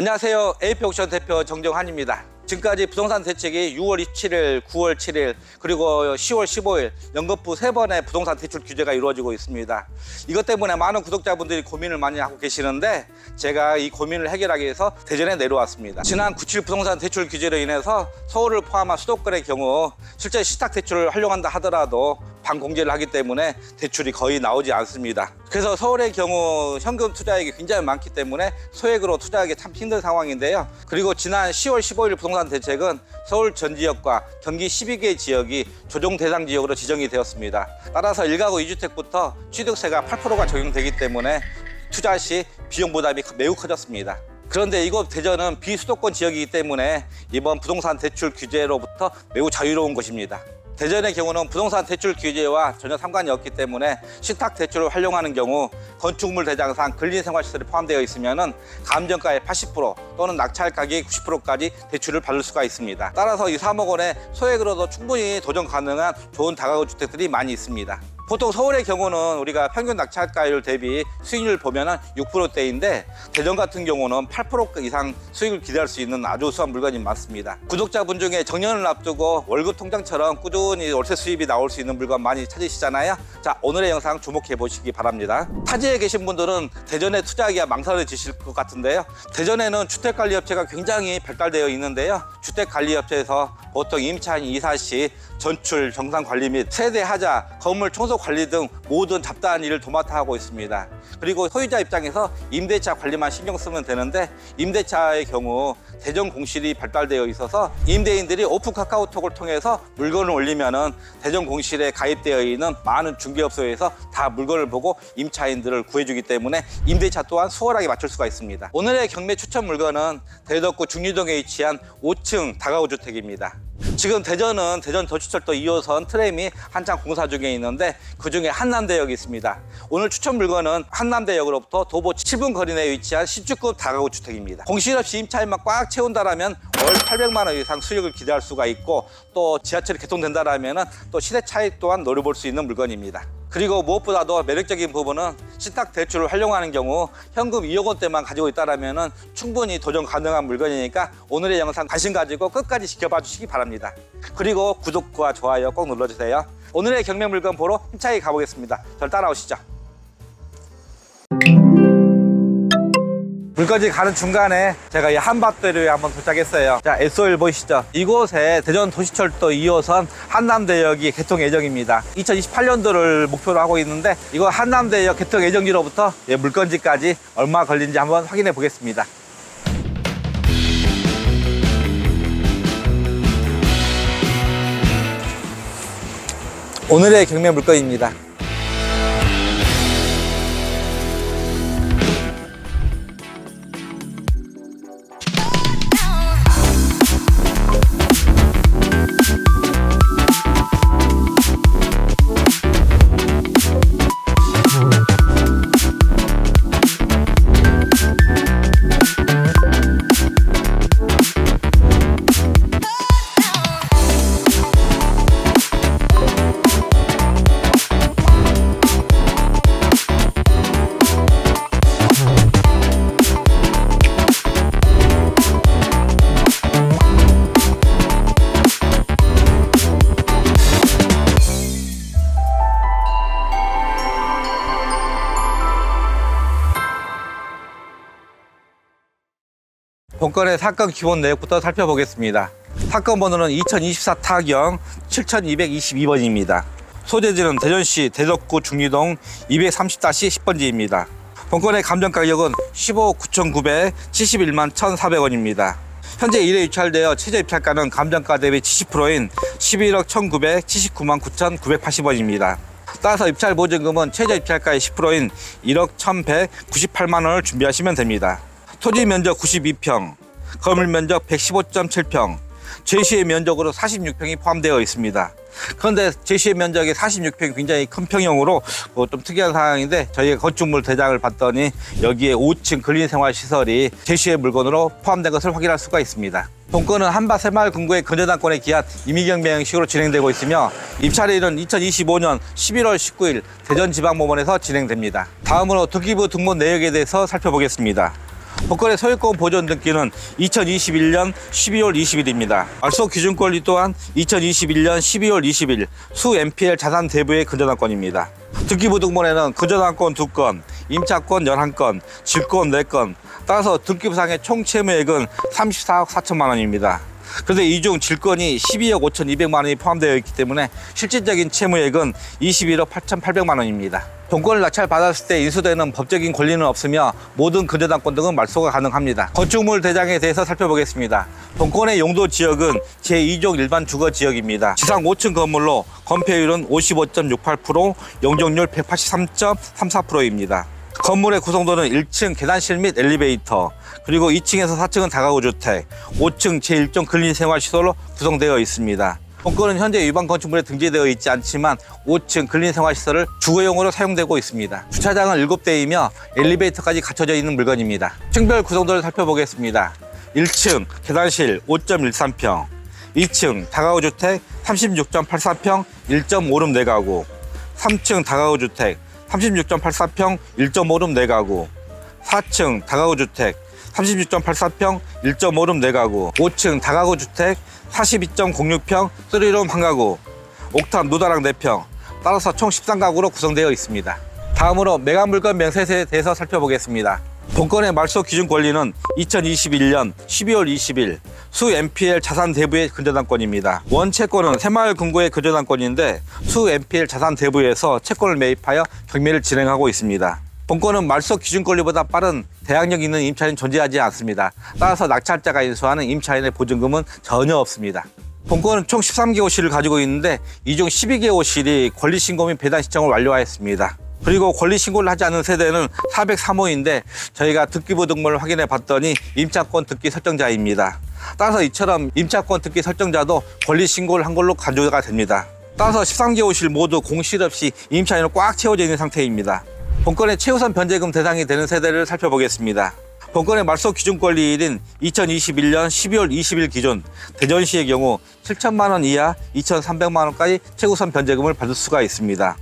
안녕하세요. AP옥션 대표 정정환입니다. 지금까지 부동산 대책이 6월 27일, 9월 7일, 그리고 10월 15일 연거푸 3번의 부동산 대출 규제가 이루어지고 있습니다. 이것 때문에 많은 구독자분들이 고민을 많이 하고 계시는데 제가 이 고민을 해결하기 위해서 대전에 내려왔습니다. 지난 97 부동산 대출 규제로 인해서 서울을 포함한 수도권의 경우 실제 신탁대출을 활용한다 하더라도 반공제를 하기 때문에 대출이 거의 나오지 않습니다. 그래서 서울의 경우 현금 투자액이 굉장히 많기 때문에 소액으로 투자하기 참 힘든 상황인데요. 그리고 지난 10월 15일 부동산 대책은 서울 전 지역과 경기 12개 지역이 조정 대상 지역으로 지정이 되었습니다. 따라서 1가구 2주택부터 취득세가 8%가 적용되기 때문에 투자 시 비용 부담이 매우 커졌습니다. 그런데 이곳 대전은 비수도권 지역이기 때문에 이번 부동산 대출 규제로부터 매우 자유로운 곳입니다. 대전의 경우는 부동산 대출 규제와 전혀 상관이 없기 때문에 신탁 대출을 활용하는 경우 건축물 대장상 근린생활시설이 포함되어 있으면 감정가의 80% 또는 낙찰 가격의 90%까지 대출을 받을 수가 있습니다. 따라서 이 3억 원에 소액으로도 충분히 도전 가능한 좋은 다가구 주택들이 많이 있습니다. 보통 서울의 경우는 우리가 평균 낙찰가율 대비 수익률을 보면 6%대인데 대전 같은 경우는 8% 이상 수익을 기대할 수 있는 아주 우수한 물건이 많습니다. 구독자분 중에 정년을 앞두고 월급 통장처럼 꾸준히 월세 수입이 나올 수 있는 물건 많이 찾으시잖아요. 자, 오늘의 영상 주목해 보시기 바랍니다. 타지에 계신 분들은 대전에 투자하기가 망설여지실 것 같은데요. 대전에는 주택관리업체가 굉장히 발달되어 있는데요. 주택관리업체에서 보통 임차인 이사 시 전출, 정상관리 및 세대 하자, 건물 청소 관리 등 모든 잡다한 일을 도맡아 하고 있습니다. 그리고 소유자 입장에서 임대차 관리만 신경 쓰면 되는데 임대차의 경우 대전 공실이 발달되어 있어서 임대인들이 오픈 카카오톡을 통해서 물건을 올리면은 대전 공실에 가입되어 있는 많은 중개업소에서 다 물건을 보고 임차인들을 구해주기 때문에 임대차 또한 수월하게 맞출 수가 있습니다. 오늘의 경매 추천 물건은 대덕구 중리동에 위치한 5층 다가구 주택입니다. 지금 대전은 대전 도시철도 2호선 트램이 한창 공사 중에 있는데 그중에 한남대역이 있습니다. 오늘 추천 물건은 한남대역으로부터 도보 7분 거리 내에 위치한 신축급 다가구 주택입니다. 공실 없이 임차인만 꽉 채운다라면 월 800만 원 이상 수익을 기대할 수가 있고 또 지하철이 개통된다라면 또 시세 차익 또한 노려볼 수 있는 물건입니다. 그리고 무엇보다도 매력적인 부분은 신탁 대출을 활용하는 경우 현금 2억 원대만 가지고 있다라면 충분히 도전 가능한 물건이니까 오늘의 영상 관심 가지고 끝까지 지켜봐 주시기 바랍니다. 그리고 구독과 좋아요 꼭 눌러주세요. 오늘의 경매 물건 보러 힘차게 가보겠습니다. 저를 따라오시죠. 물건지 가는 중간에 제가 이 한밭대로에 한번 도착했어요. 자, SO일 보이시죠? 이곳에 대전 도시철도 2호선 한남대역이 개통 예정입니다. 2028년도를 목표로 하고 있는데 이거 한남대역 개통 예정지로부터 물건지까지 얼마 걸린지 한번 확인해 보겠습니다. 오늘의 경매 물건입니다. 본건의 사건 기본 내역부터 살펴보겠습니다. 사건 번호는 2024 타경 7222번입니다. 소재지는 대전시 대덕구 중리동 230-10번지입니다. 본건의 감정가격은 15억 9,900, 71만 1,400원입니다. 현재 1회 유찰되어 최저 입찰가는 감정가 대비 70%인 11억 1,900, 79만 9,980원입니다. 따라서 입찰 보증금은 최저 입찰가의 10%인 1억 1,198만 원을 준비하시면 됩니다. 토지 면적 92평, 건물 면적 115.7평, 제시의 면적으로 46평이 포함되어 있습니다. 그런데 제시의 면적이 46평이 굉장히 큰 평형으로 좀 특이한 상황인데 저희가 건축물 대장을 봤더니 여기에 5층 근린생활시설이 제시의 물건으로 포함된 것을 확인할 수가 있습니다. 본건은 한밭 새마을 금고의 건전당권에 기한 임의경매 형식으로 진행되고 있으며 입찰일은 2025년 11월 19일 대전지방법원에서 진행됩니다. 다음으로 등기부 등본 내역에 대해서 살펴보겠습니다. 본건의 소유권 보존 등기는 2021년 12월 20일입니다. 말소 기준 권리 또한 2021년 12월 20일 수 MPL 자산 대부의 근저당권입니다. 등기부등본에는 근저당권 2건, 임차권 11건, 질권 4건, 따라서 등기부상의 총 채무액은 34억 4천만 원입니다. 그런데 이 중 질권이 12억 5,200만 원이 포함되어 있기 때문에 실질적인 채무액은 21억 8,800만 원입니다. 본권을 낙찰받았을 때 인수되는 법적인 권리는 없으며 모든 근저당권 등은 말소가 가능합니다. 건축물 대장에 대해서 살펴보겠습니다. 본권의 용도 지역은 제2종 일반 주거 지역입니다. 지상 5층 건물로 건폐율은 55.68%, 용적률 183.34%입니다. 건물의 구성도는 1층 계단실 및 엘리베이터, 그리고 2층에서 4층은 다가구 주택, 5층 제1종 근린생활시설로 구성되어 있습니다. 본건은 현재 일반 건축물에 등재되어 있지 않지만 5층 근린생활시설을 주거용으로 사용되고 있습니다. 주차장은 7대이며 엘리베이터까지 갖춰져 있는 물건입니다. 층별 구성도를 살펴보겠습니다. 1층 계단실 5.13평, 2층 다가구 주택 36.84평 1.5룸 4가구, 3층 다가구 주택 36.84평 1.5룸 4가구, 4층 다가구 주택 36.84평 1.5룸 4가구, 5층 다가구 주택 42.06평 3룸 1가구, 옥탑 노다랑 4평, 따라서 총 13가구로 구성되어 있습니다. 다음으로 매각물건 명세서에 대해서 살펴보겠습니다. 본건의 말소 기준 권리는 2021년 12월 20일 수 MPL 자산 대부의 근저당권입니다. 원 채권은 새마을 금고의 근저당권인데 수 MPL 자산 대부에서 채권을 매입하여 경매를 진행하고 있습니다. 본건은 말소 기준 권리보다 빠른 대항력 있는 임차인은 존재하지 않습니다. 따라서 낙찰자가 인수하는 임차인의 보증금은 전혀 없습니다. 본건은 총 13개 호실을 가지고 있는데 이 중 12개 호실이 권리신고 및 배당 신청을 완료하였습니다. 그리고 권리신고를 하지 않은 세대는 403호인데 저희가 등기부 등본을 확인해 봤더니 임차권 등기 설정자입니다. 따라서 이처럼 임차권 등기 설정자도 권리신고를 한 걸로 간주가 됩니다. 따라서 13개 호실 모두 공실 없이 임차인으로 꽉 채워져 있는 상태입니다. 본건의 최우선 변제금 대상이 되는 세대를 살펴보겠습니다. 본건의 말소 기준 권리일인 2021년 12월 20일 기준 대전시의 경우 7천만 원 이하 2,300만 원까지 최우선 변제금을 받을 수가 있습니다.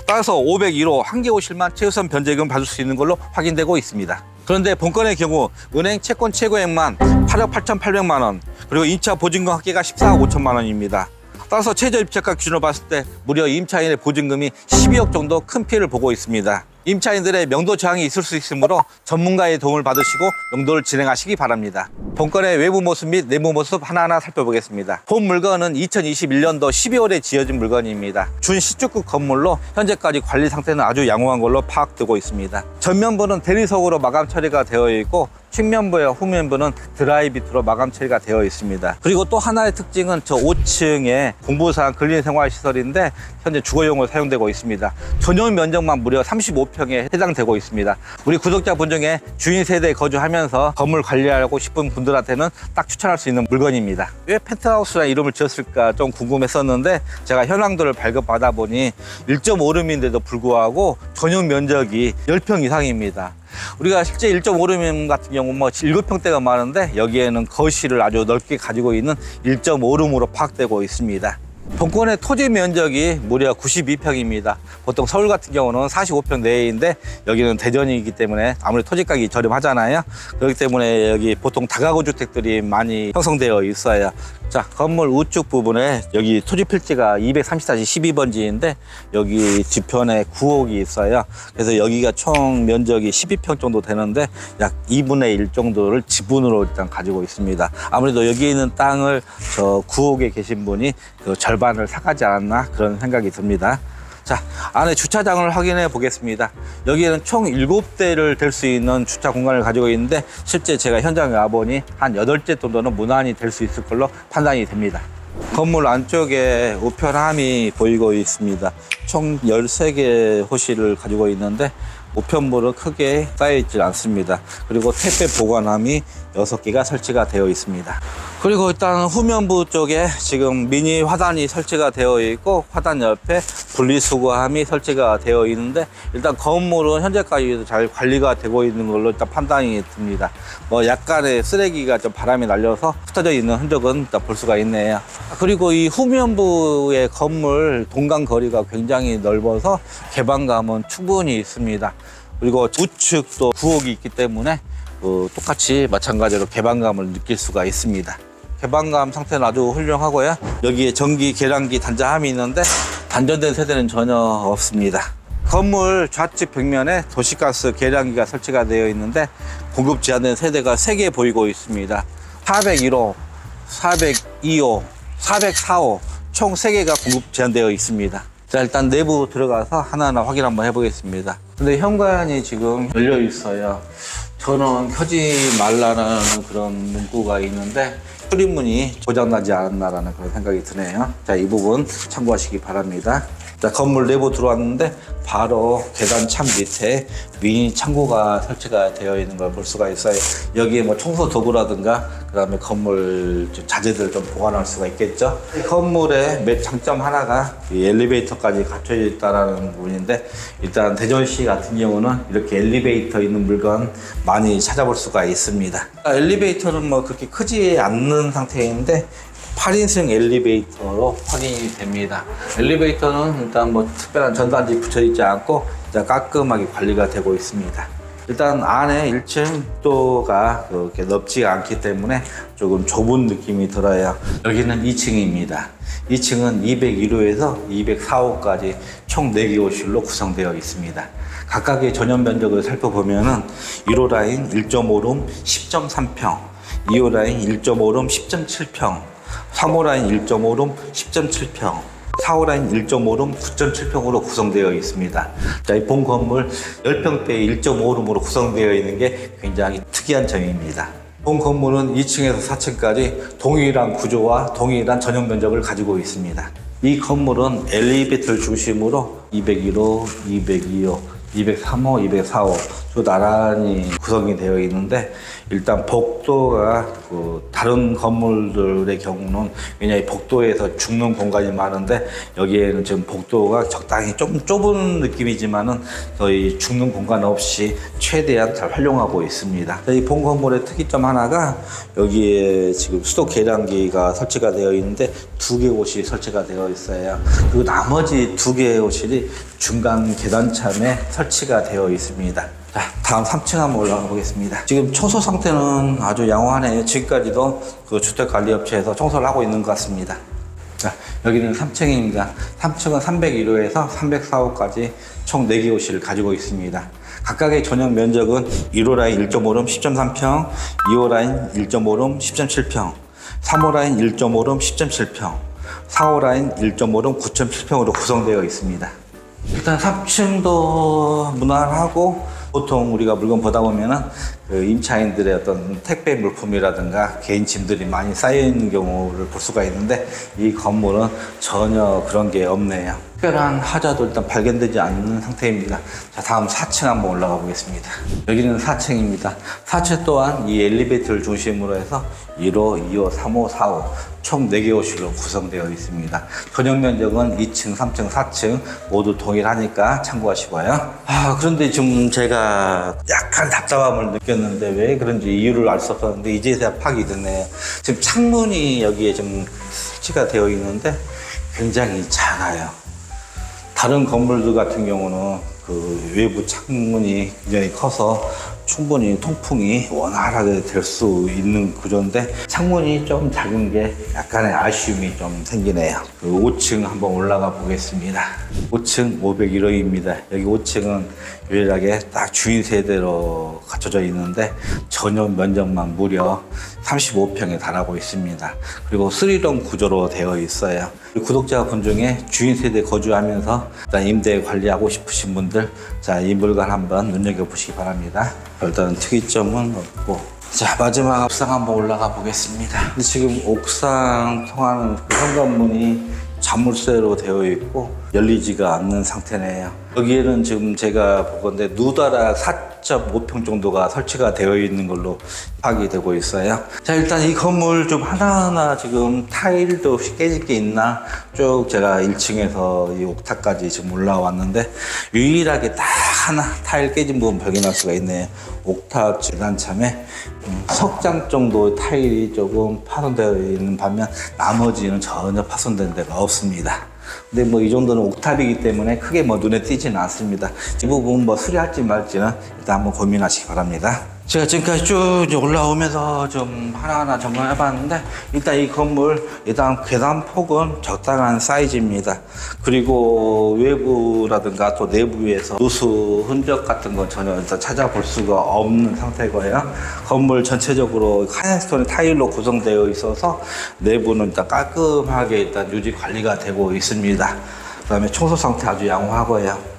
따라서 501호 한 개 호실만 최우선 변제금 받을 수 있는 걸로 확인되고 있습니다. 그런데 본건의 경우 은행 채권 최고액만 8억 8,800만 원, 그리고 임차 보증금 합계가 14억 5천만 원입니다. 따라서 최저 입찰가 기준으로 봤을 때 무려 임차인의 보증금이 12억 정도 큰 피해를 보고 있습니다. 임차인들의 명도 저항이 있을 수 있으므로 전문가의 도움을 받으시고 명도를 진행하시기 바랍니다. 본건의 외부 모습 및 내부 모습 하나하나 살펴보겠습니다. 본 물건은 2021년도 12월에 지어진 물건입니다. 준시축급 건물로 현재까지 관리 상태는 아주 양호한 걸로 파악되고 있습니다. 전면부는 대리석으로 마감 처리가 되어 있고 측면부와 후면부는 드라이비트로 마감 처리가 되어 있습니다. 그리고 또 하나의 특징은 저 5층에 공부상 근린생활시설인데 현재 주거용으로 사용되고 있습니다. 전용 면적만 무려 35평에 해당되고 있습니다. 우리 구독자분 중에 주인 세대에 거주하면서 건물 관리하고 싶은 분들한테는 딱 추천할 수 있는 물건입니다. 왜 펜트하우스라는 이름을 지었을까 좀 궁금했었는데 제가 현황도를 발급받아 보니 1.5룸인데도 불구하고 전용 면적이 10평 이상입니다. 우리가 실제 1.5룸 같은 경우 7평대가 많은데 여기에는 거실을 아주 넓게 가지고 있는 1.5룸으로 파악되고 있습니다. 본건의 토지 면적이 무려 92평입니다. 보통 서울 같은 경우는 45평 내외인데 여기는 대전이기 때문에 아무래도 토지 가격이 저렴하잖아요. 그렇기 때문에 여기 보통 다가구 주택들이 많이 형성되어 있어요. 자, 건물 우측 부분에 여기 토지 필지가 234-12번지인데 여기 뒤편에 9옥이 있어요. 그래서 여기가 총 면적이 12평 정도 되는데 약 2분의 1 정도를 지분으로 일단 가지고 있습니다. 아무래도 여기 있는 땅을 저 9옥에 계신 분이 그 절반을 사가지 않았나 그런 생각이 듭니다. 자, 안에 주차장을 확인해 보겠습니다. 여기에는 총 7대를 댈 수 있는 주차 공간을 가지고 있는데 실제 제가 현장에 와보니 한 8대 정도는 무난히 될 수 있을 걸로 판단이 됩니다. 건물 안쪽에 우편함이 보이고 있습니다. 총 13개 호실을 가지고 있는데 우편물은 크게 쌓여있지 않습니다. 그리고 택배 보관함이 6개가 설치가 되어 있습니다. 그리고 일단 후면부 쪽에 지금 미니 화단이 설치가 되어 있고 화단 옆에 분리수거함이 설치가 되어 있는데 일단 건물은 현재까지도 잘 관리가 되고 있는 걸로 일단 판단이 듭니다. 약간의 쓰레기가 좀 바람이 날려서 흩어져 있는 흔적은 일단 볼 수가 있네요. 그리고 이 후면부의 건물 동간 거리가 굉장히 넓어서 개방감은 충분히 있습니다. 그리고 우측도 9옥이 있기 때문에 똑같이 마찬가지로 개방감을 느낄 수가 있습니다. 개방감 상태는 아주 훌륭하고요. 여기에 전기 계량기 단자함이 있는데 단전된 세대는 전혀 없습니다. 건물 좌측 벽면에 도시가스 계량기가 설치가 되어 있는데 공급 제한된 세대가 3개 보이고 있습니다. 401호, 402호, 404호 총 3개가 공급 제한되어 있습니다. 자, 일단 내부 들어가서 하나하나 확인 한번 해보겠습니다. 근데 현관이 지금 열려 있어요. 저는 켜지 말라는 그런 문구가 있는데 출입문이 고장나지 않았나라는 그런 생각이 드네요. 자, 이 부분 참고하시기 바랍니다. 자, 건물 내부 들어왔는데 바로 계단 창 밑에 미니 창고가 설치가 되어 있는 걸 볼 수가 있어요. 여기에 뭐 청소 도구라든가 그다음에 건물 자재들 좀 보관할 수가 있겠죠. 이 건물의 몇 장점 하나가 이 엘리베이터까지 갖춰져 있다는 부분인데, 일단 대전시 같은 경우는 이렇게 엘리베이터 있는 물건 많이 찾아볼 수가 있습니다. 엘리베이터는 뭐 그렇게 크지 않는 상태인데 8인승 엘리베이터로 확인이 됩니다. 엘리베이터는 일단 뭐 특별한 전단지 붙여 있지 않고 깔끔하게 관리가 되고 있습니다. 일단 안에 1층 또가 그렇게 넓지가 않기 때문에 조금 좁은 느낌이 들어요. 여기는 2층입니다. 2층은 201호에서 204호까지 총 4개 호실로 구성되어 있습니다. 각각의 전용 면적을 살펴보면은 1호 라인 1.5룸 10.3평, 2호 라인 1.5룸 10.7평, 3호 라인 1.5룸 10.7평, 4호 라인 1.5룸 9.7평으로 구성되어 있습니다. 자, 이 본 건물 10평대 1.5룸으로 구성되어 있는 게 굉장히 특이한 점입니다. 본 건물은 2층에서 4층까지 동일한 구조와 동일한 전용 면적을 가지고 있습니다. 이 건물은 엘리베이터를 중심으로 201호, 202호, 203호, 204호 또 나란히 구성이 되어 있는데, 일단 복도가 다른 건물들의 경우는 왜냐하면 복도에서 죽는 공간이 많은데 여기에는 지금 복도가 적당히 좀 좁은 느낌이지만은 거의 죽는 공간 없이 최대한 잘 활용하고 있습니다. 이 본 건물의 특이점 하나가 여기에 지금 수도 계량기가 설치가 되어 있는데 2개 호실이 설치가 되어 있어요. 그리고 나머지 2개의 호실이 중간 계단참에 설치가 되어 있습니다. 자, 다음 3층 한번 올라가 보겠습니다. 지금 청소 상태는 아주 양호하네요. 지금까지도 그 주택관리업체에서 청소를 하고 있는 것 같습니다. 자, 여기는 3층입니다. 3층은 301호에서 304호까지 총 4개 호실을 가지고 있습니다. 각각의 전용 면적은 1호 라인 1.5룸 10.3평, 2호 라인 1.5룸 10.7평, 3호 라인 1.5룸 10.7평, 4호 라인 1.5룸 9.7평으로 구성되어 있습니다. 일단 3층도 무난하고, 보통 우리가 물건 보다 보면은 그 임차인들의 어떤 택배 물품이라든가 개인 짐들이 많이 쌓여 있는 경우를 볼 수가 있는데, 이 건물은 전혀 그런 게 없네요. 특별한 하자도 일단 발견되지 않는 상태입니다. 자, 다음 4층 한번 올라가 보겠습니다. 여기는 4층입니다. 4층 또한 이 엘리베이터를 중심으로 해서 1호, 2호, 3호, 4호 총 4개 호실로 구성되어 있습니다. 전용 면적은 2층, 3층, 4층 모두 동일하니까 참고하시고요. 그런데 지금 제가 약간 답답함을 느꼈는데 왜 그런지 이유를 알 수 없었는데 이제서야 파악이 됐네요. 지금 창문이 여기에 좀 설치가 되어 있는데 굉장히 작아요. 다른 건물들 같은 경우는 그 외부 창문이 굉장히 커서 충분히 통풍이 원활하게 될 수 있는 구조인데, 창문이 좀 작은 게 약간의 아쉬움이 좀 생기네요. 그 5층 한번 올라가 보겠습니다. 5층 501호입니다. 여기 5층은 유일하게 딱 주인 세대로 갖춰져 있는데 전용 면적만 무려 35평에 달하고 있습니다. 그리고 3룸 구조로 되어 있어요. 구독자분 중에 주인 세대 거주하면서 임대 관리하고 싶으신 분들, 자, 이 물건 한번 눈여겨보시기 바랍니다. 별다른 특이점은 없고. 자, 마지막 옥상 한번 올라가 보겠습니다. 지금 옥상 통하는 그 현관문이 자물쇠로 되어 있고 열리지가 않는 상태네요. 여기에는 지금 제가 보건대 누다락 4.5평 정도가 설치가 되어 있는 걸로 파악이 되고 있어요. 자, 일단 이 건물 좀 하나하나 지금 타일도 혹시 깨질 게 있나 쭉 제가 1층에서 이 옥탑까지 지금 올라왔는데 유일하게 딱 하나 타일 깨진 부분 발견할 수가 있네요. 옥탑 계단참에 석장 정도 타일이 조금 파손되어 있는 반면 나머지는 전혀 파손된 데가 없습니다. 근데 뭐 이 정도는 옥탑이기 때문에 크게 뭐 눈에 띄지는 않습니다. 이 부분 뭐 수리할지 말지는 일단 한번 고민하시기 바랍니다. 제가 지금까지 쭉 이제 올라오면서 좀 하나하나 점검해 봤는데, 일단 이 건물 일단 계단 폭은 적당한 사이즈입니다. 그리고 외부라든가 또 내부에서 누수 흔적 같은 건 전혀 일단 찾아볼 수가 없는 상태고요. 건물 전체적으로 하얀스톤 타일로 구성되어 있어서 내부는 일단 깔끔하게 일단 유지 관리가 되고 있습니다. 그다음에 청소 상태 아주 양호하고요.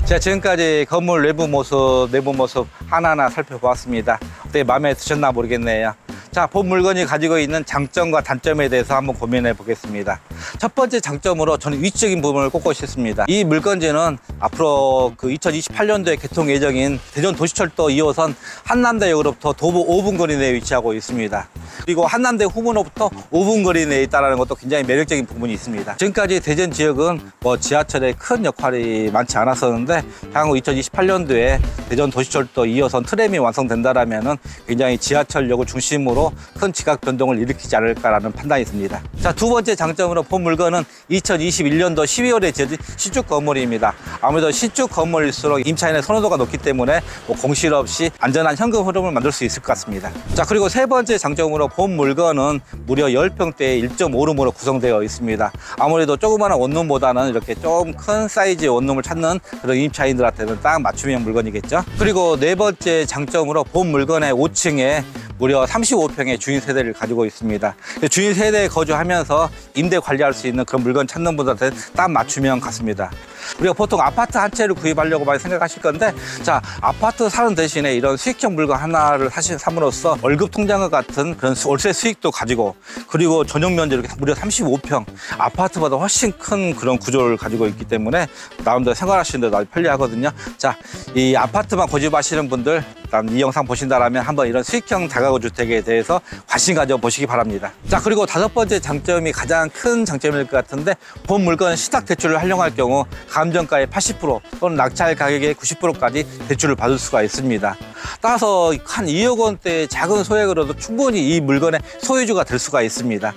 제가 지금까지 건물 내부 모습, 내부 모습 하나하나 살펴보았습니다. 어떻게 마음에 드셨나 모르겠네요. 자, 본 물건이 가지고 있는 장점과 단점에 대해서 한번 고민해 보겠습니다. 첫 번째 장점으로 저는 위치적인 부분을 꼽고 싶습니다. 이 물건지는 앞으로 그 2028년도에 개통 예정인 대전 도시철도 2호선 한남대역으로부터 도보 5분 거리 내에 위치하고 있습니다. 그리고 한남대 후문으로부터 5분 거리 내에 있다는 것도 굉장히 매력적인 부분이 있습니다. 지금까지 대전 지역은 뭐 지하철에 큰 역할이 많지 않았었는데, 향후 2028년도에 대전 도시철도 2호선 트램이 완성된다라면은 굉장히 지하철역을 중심으로 큰 지각 변동을 일으키지 않을까라는 판단이 듭니다. 자, 두 번째 장점으로 본 물건은 2021년도 12월에 지어진 신축 건물입니다. 아무래도 신축 건물일수록 임차인의 선호도가 높기 때문에 뭐 공실 없이 안전한 현금 흐름을 만들 수 있을 것 같습니다. 자, 그리고 세 번째 장점으로 본 물건은 무려 10평대에 1.5룸으로 구성되어 있습니다. 아무래도 조그마한 원룸보다는 이렇게 좀 큰 사이즈의 원룸을 찾는 그런 임차인들한테는 딱 맞춤형 물건이겠죠. 그리고 네 번째 장점으로 본 물건의 5층에 무려 35평의 주인 세대를 가지고 있습니다. 주인 세대에 거주하면서 임대 관리할 수 있는 그런 물건 찾는 분들한테 딱 맞춤형 같습니다. 우리가 보통 아파트 한 채를 구입하려고 많이 생각하실 건데, 자, 아파트 사는 대신에 이런 수익형 물건 하나를 삼으로써 월급 통장과 같은 그런 월세 수익도 가지고, 그리고 전용 면적이 무려 35평, 아파트보다 훨씬 큰 그런 구조를 가지고 있기 때문에 나름대로 생활하시는 데 아주 편리하거든요. 자, 이 아파트만 고집하시는 분들, 일단 이 영상 보신다면 한번 이런 수익형 다가구 주택에 대해서 관심 가져보시기 바랍니다. 자, 그리고 다섯 번째 장점이 가장 큰 장점일 것 같은데, 본 물건 시탁 대출을 활용할 경우 감정가의 80% 또는 낙찰 가격의 90%까지 대출을 받을 수가 있습니다. 따라서 한 2억 원대의 작은 소액으로도 충분히 이 물건의 소유주가 될 수가 있습니다.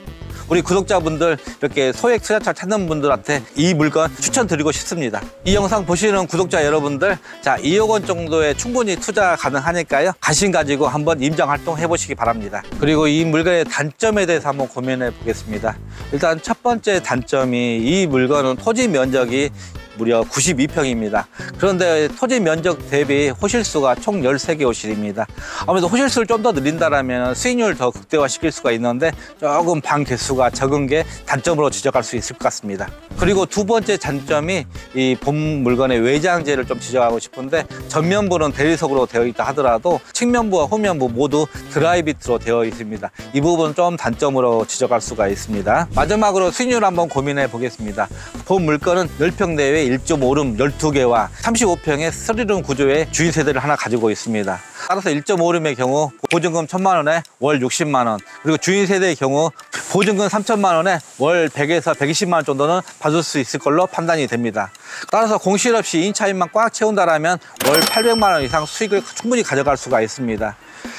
우리 구독자분들, 이렇게 소액 투자처를 찾는 분들한테 이 물건 추천드리고 싶습니다. 이 영상 보시는 구독자 여러분들, 자, 2억 원 정도에 충분히 투자 가능하니까요, 관심 가지고 한번 임장 활동 해보시기 바랍니다. 그리고 이 물건의 단점에 대해서 한번 고민해 보겠습니다. 일단 첫 번째 단점이, 이 물건은 토지 면적이 무려 92평입니다. 그런데 토지 면적 대비 호실수가 총 13개 호실입니다. 아무래도 호실수를 좀 더 늘린다면 수익률을 더 극대화시킬 수가 있는데, 조금 방 개수가 적은 게 단점으로 지적할 수 있을 것 같습니다. 그리고 두 번째 단점이 이 본 물건의 외장재를 좀 지적하고 싶은데, 전면부는 대리석으로 되어 있다 하더라도 측면부와 후면부 모두 드라이비트로 되어 있습니다. 이 부분은 좀 단점으로 지적할 수가 있습니다. 마지막으로 수익률 한번 고민해 보겠습니다. 본 물건은 10평 내외 1.5룸 12개와 35평의 3룸 구조의 주인 세대를 하나 가지고 있습니다. 따라서 1.5룸의 경우 보증금 1,000만 원에 월 60만 원, 그리고 주인 세대의 경우 보증금 3,000만 원에 월 100에서 120만 원 정도는 받을 수 있을 걸로 판단이 됩니다. 따라서 공실 없이 임차인만 꽉 채운다라면 월 800만 원 이상 수익을 충분히 가져갈 수가 있습니다.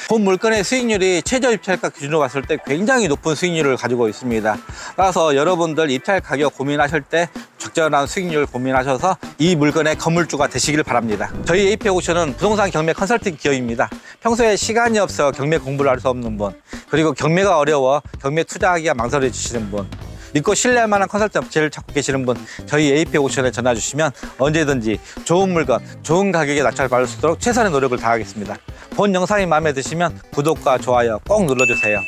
본 물건의 수익률이 최저 입찰가 기준으로 봤을 때 굉장히 높은 수익률을 가지고 있습니다. 따라서 여러분들 입찰 가격 고민하실 때 적절한 수익률 고민하셔서 이 물건의 건물주가 되시길 바랍니다. 저희 AP옥션은 부동산 경매 컨설팅 기업입니다. 평소에 시간이 없어 경매 공부를 할 수 없는 분, 그리고 경매가 어려워 경매 투자하기가 망설여지시는 분, 믿고 신뢰할 만한 컨설팅 업체를 찾고 계시는 분, 저희 AP옥션에 전화 주시면 언제든지 좋은 물건, 좋은 가격에 낙찰받을 수 있도록 최선의 노력을 다하겠습니다. 본 영상이 마음에 드시면 구독과 좋아요 꼭 눌러주세요.